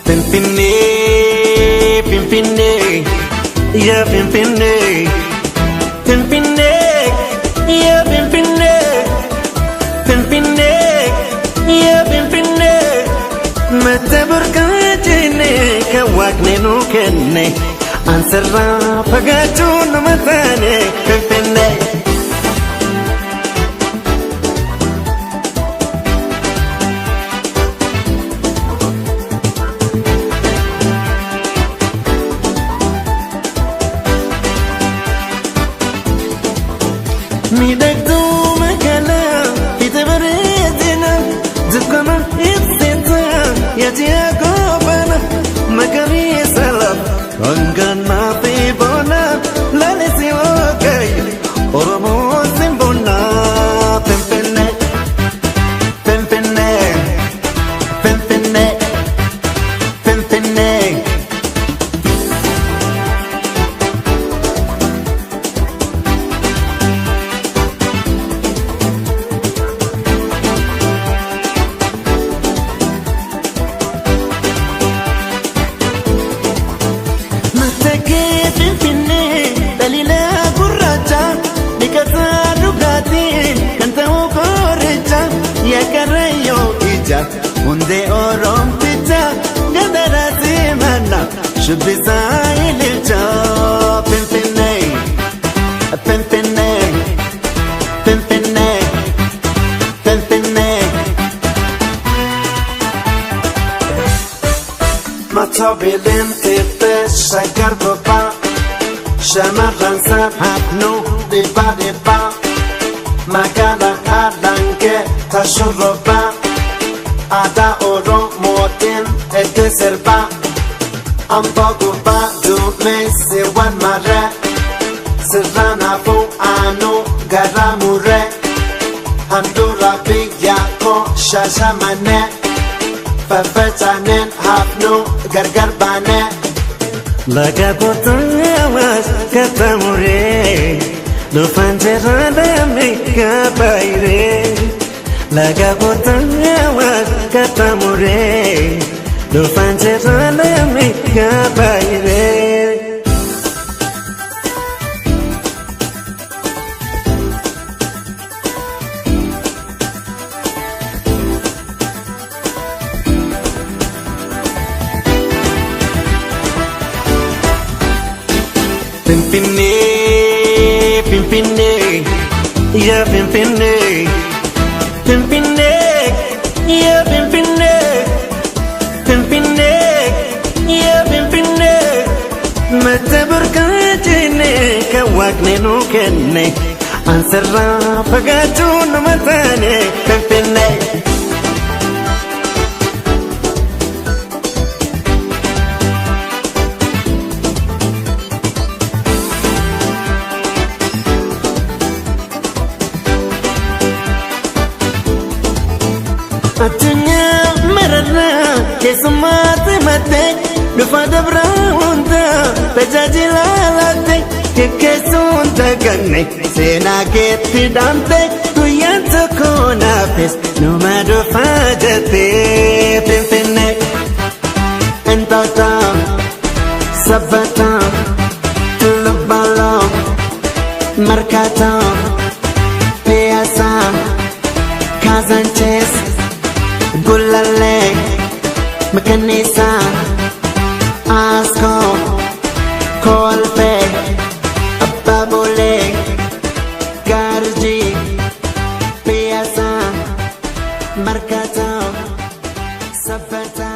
Pimpinne, pimpinne, yeah pimpinne, pimpinne, yeah pimpinne, pimpinne, yeah pimpinne. Mata burqaajine kawaqne nu kenne ansarra fagaachuu nama taane pimpinne. Midagdu magala ita bareedina dukkana ibsita yajiya goobana magari salaf hangana fi bona lalisi okay oromo simbona pimpinne pimpinne pimpinne pimpinne. Unde orom pita gadara timana shubisa ilcha pimpinne pimpinne pimpinne pimpinne. Matobilin tipe shakar boba shamarran sabhabnu diba diba magala adanke tashuroba Ada oromotin ete serba Ampoguba dume sirwan mare Sirrana fu anu garamure Handura biyako shashamane Fafetanen hafnu gargarbane Laga potangawas katamure Lufan cerada mika baire Laga potangawas katamure Lufan cerada mika baire. Pimpinne, pimpinne, yeah pimpinne, pimpinne, yeah pimpinne, pimpinne, yeah pimpinne. Mata burqaajine kawaqne nu kenne ansarra fagaachuu nama taane pimpinne. Adunya marana kesumate mate dufa dabra unda tajajila late kesunta ganne sena ketti dante kuyanta kona pes no madu fajate pimpinne entata sabata tulbala markata piazza Kazanches Gulale Makanisa Asko Kolpe Ababole Garji Piazza Markata Safata